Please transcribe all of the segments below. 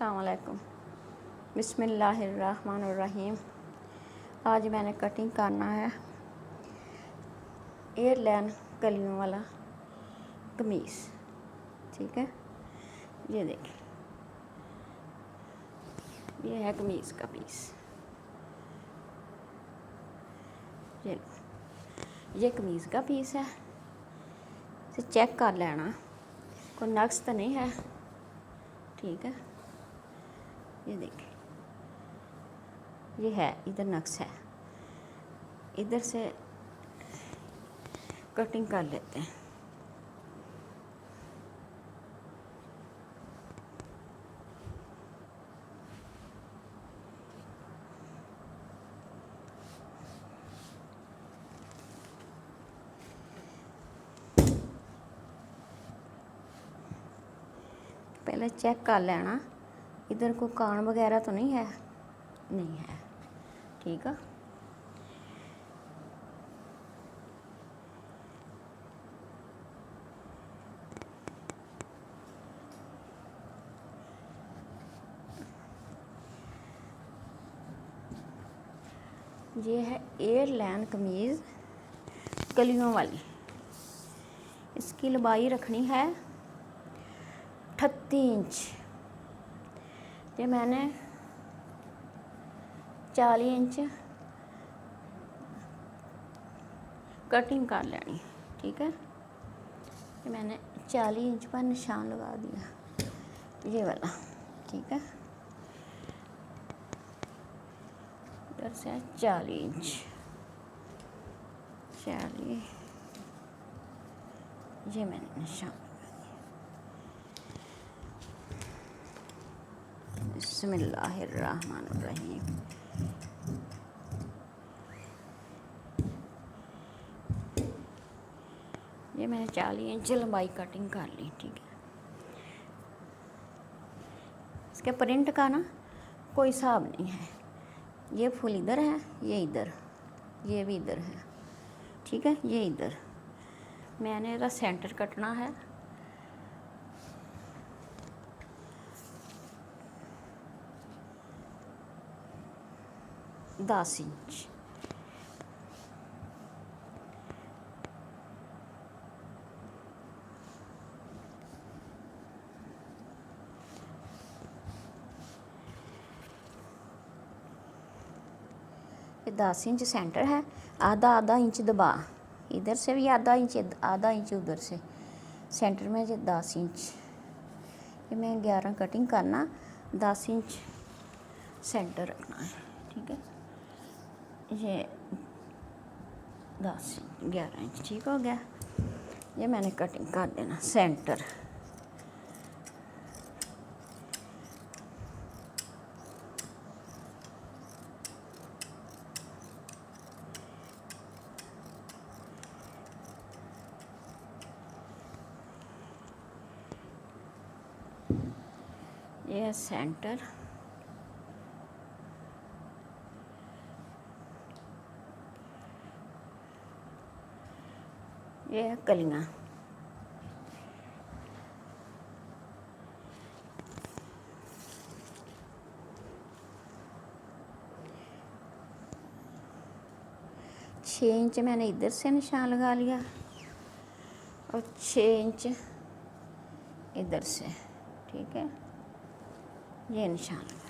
अस्सलाम वालेकुम। बिस्मिल्लाहिर्रहमानिर्रहीम। आज मैंने कटिंग करना है एयरलाइन कलियों वाला कमीज़। ठीक है, ये देखिए, ये है कमीज़ का पीस। ये कमीज़ का पीस है। इसे चेक कर लेना, कोई नक्स तो नहीं है। ठीक है, ये देखिए, ये है, इधर नक्स है। इधर से कटिंग कर लेते हैं। पहले चेक कर लेना, इधर कोई कान वगैरह तो नहीं है। नहीं है, ठीक है। ये है एयरलाइन कमीज़ कलियों वाली। इसकी लंबाई रखनी है 38 इंच। ये मैंने 40 इंच कटिंग कर लेनी। ठीक है, ये मैंने 40 इंच पर निशान लगा दिया, ये वाला। ठीक है, इधर से 40 इंच, 40, ये मैंने निशान। बिस्मिल्लाहिर्रहमानिर्रहीम। ये मैंने 40 इंच लंबाई कटिंग कर ली। ठीक है, इसके प्रिंट का ना कोई हिसाब नहीं है। ये फुल इधर है, ये इधर, ये भी इधर है। ठीक है, ये इधर मैंने इसका सेंटर कटना है। दस इंच। ये 10 इंच सेंटर है। आधा इंच दबा, इधर से भी आधा इंच उधर से, सेंटर में ये 10 इंच। ये मैं 11 कटिंग करना, 10 इंच सेंटर रखना है। ठीक है, ये 10 इंच 11 इंच ठीक हो गया। ये मैंने कटिंग कर देना सेंटर। ये है सेंटर। ये है कलियाँ। छः इंच मैंने इधर से निशान लगा लिया और 6 इंच इधर से। ठीक है, ये निशान लगा लिया।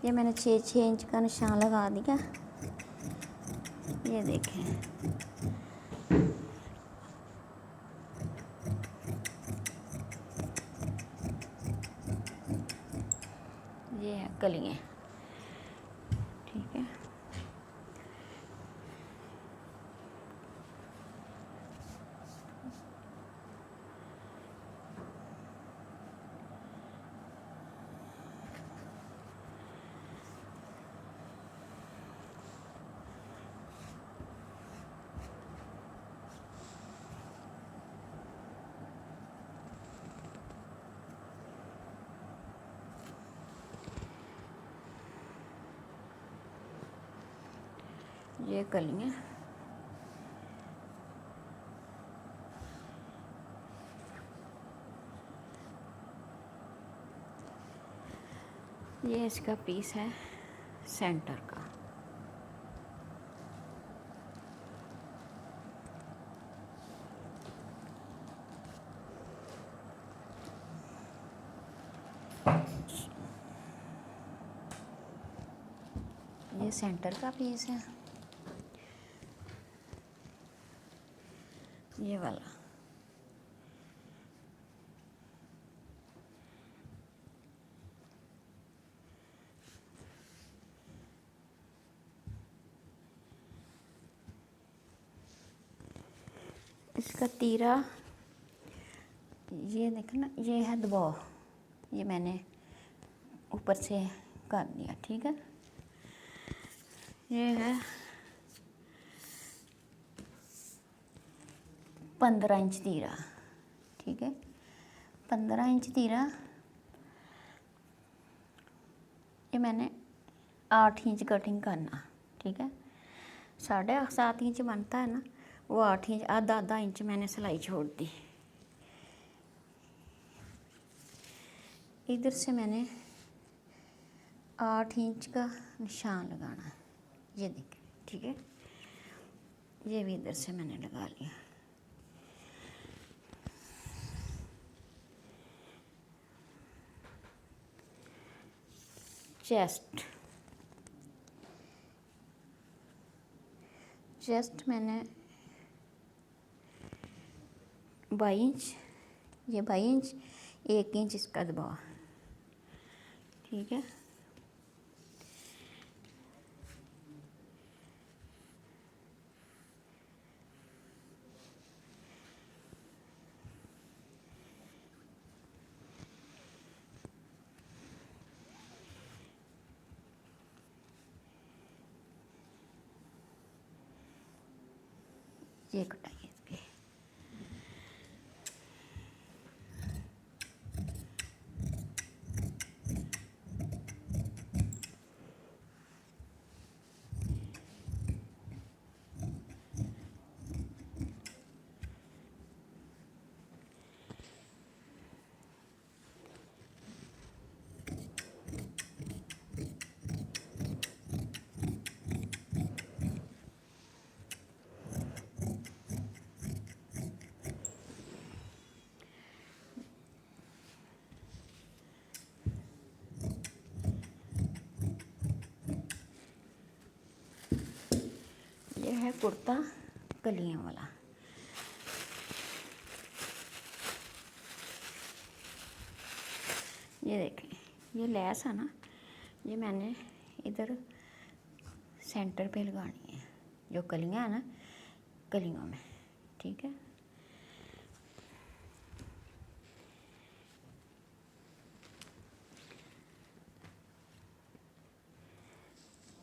ये मैंने 6 इंच का निशान लगा दिया। ये देखें, कलियाँ, ठीक है। ये कलियाँ, ये इसका पीस है सेंटर का। ये सेंटर का पीस है, ये वाला। इसका तीरा, ये देखो ना, ये है दबाव, ये मैंने ऊपर से कर दिया, ठीक है। ये है 15 इंच तीरा, ठीक है। 15 इंच तीरा, ये मैंने 8 इंच कटिंग करना, ठीक है। 7.5 इंच बनता है ना, वो 8 इंच, आधा इंच मैंने सिलाई छोड़ दी। इधर से मैंने 8 इंच का निशान लगाना है, ये देखिए, ठीक है। ये भी इधर से मैंने लगा लिया। चेस्ट मैंने 22 इंच, ये 22 इंच, 1 इंच इसका दबाव, ठीक है। ये कटाई इसकी। ये है कुर्ता कलियों वाला। ये देखें, ये लेस है ना, ये मैंने इधर सेंटर पे लगानी है, जो कलियां है ना, कलियों में, ठीक है।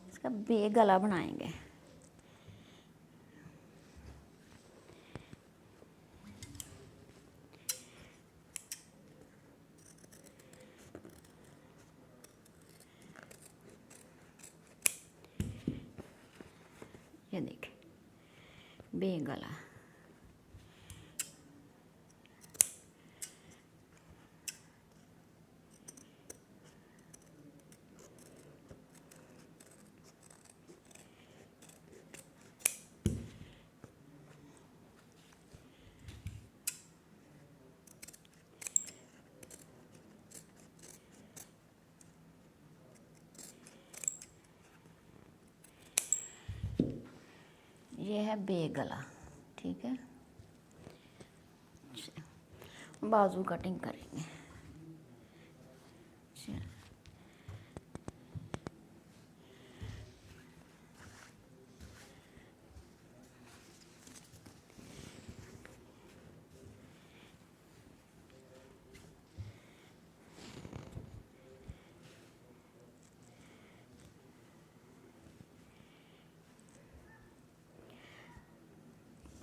इसका बे गला बनाएंगे। ये देखें, बे गला, ये है बे गला, ठीक है। बाजू कटिंग करेंगे।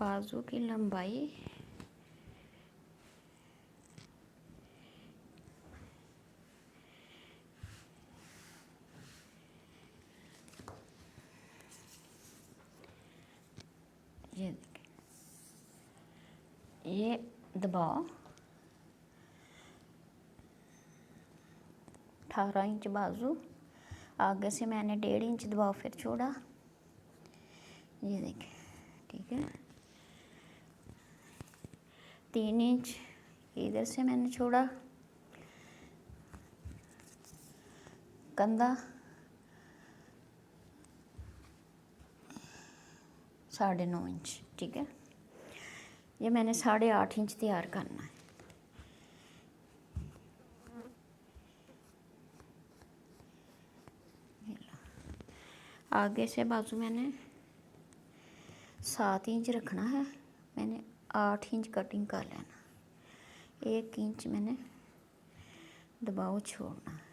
बाजू की लंबाई ये देखिए, ये दबाओ 18 इंच बाजू, आगे से मैंने 1.5 इंच दबाव फिर छोड़ा, ये देखिए, ठीक है। 3 इंच इधर से मैंने छोड़ा, कंधा 9.5 इंच, ठीक है। ये मैंने 8.5 इंच तैयार करना है। आगे से बाजू मैंने 7 इंच रखना है, मैंने 8 इंच कटिंग कर लेना, 1 इंच मैंने दबाव छोड़ना है।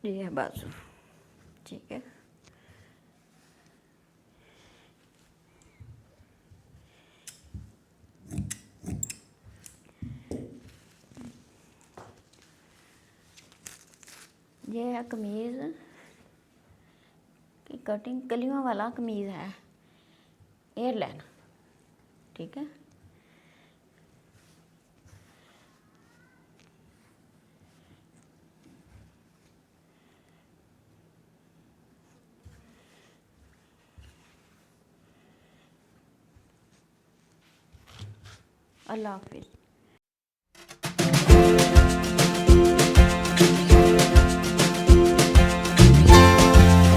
ये है बाजू, ठीक है। ये है कमीज़ की कटिंग, कलियों वाला कमीज़ है, एयरलाइन, ठीक है। अल्लाह हाफिज़।